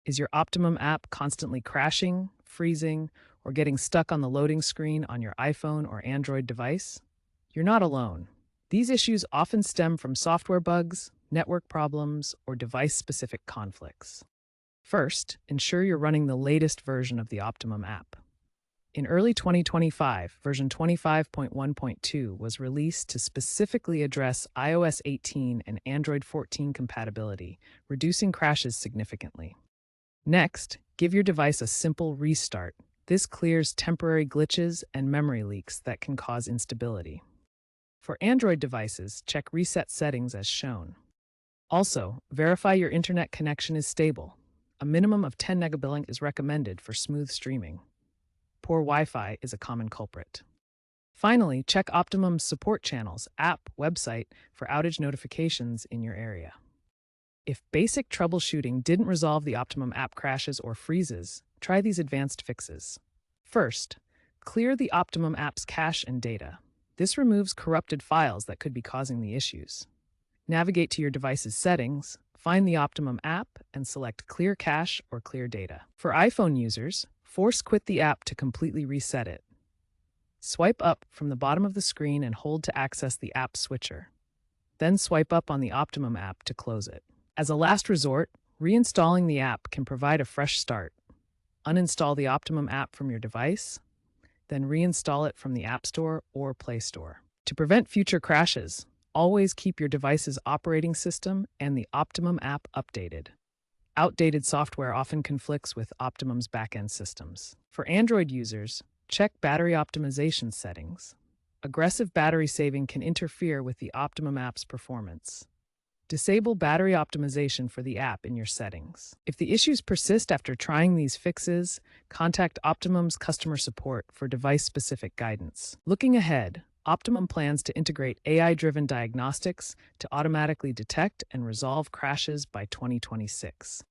Is your Optimum app constantly crashing, freezing, or getting stuck on the loading screen on your iPhone or Android device? You're not alone. These issues often stem from software bugs, network problems, or device-specific conflicts. First, ensure you're running the latest version of the Optimum app. In early 2025, version 25.1.2 was released to specifically address iOS 18 and Android 14 compatibility, reducing crashes significantly. Next, give your device a simple restart. This clears temporary glitches and memory leaks that can cause instability. For Android devices, check reset settings as shown. Also, verify your internet connection is stable. A minimum of 10 megabit is recommended for smooth streaming. Poor Wi-Fi is a common culprit. Finally, check Optimum's support channels, app, website for outage notifications in your area. If basic troubleshooting didn't resolve the Optimum app crashes or freezes, try these advanced fixes. First, clear the Optimum app's cache and data. This removes corrupted files that could be causing the issues. Navigate to your device's settings, find the Optimum app, and select Clear Cache or Clear Data. For iPhone users, force quit the app to completely reset it. Swipe up from the bottom of the screen and hold to access the app switcher. Then swipe up on the Optimum app to close it. As a last resort, reinstalling the app can provide a fresh start. Uninstall the Optimum app from your device, then reinstall it from the App Store or Play Store. To prevent future crashes, always keep your device's operating system and the Optimum app updated. Outdated software often conflicts with Optimum's backend systems. For Android users, check battery optimization settings. Aggressive battery saving can interfere with the Optimum app's performance. Disable battery optimization for the app in your settings. If the issues persist after trying these fixes, contact Optimum's customer support for device-specific guidance. Looking ahead, Optimum plans to integrate AI-driven diagnostics to automatically detect and resolve crashes by 2026.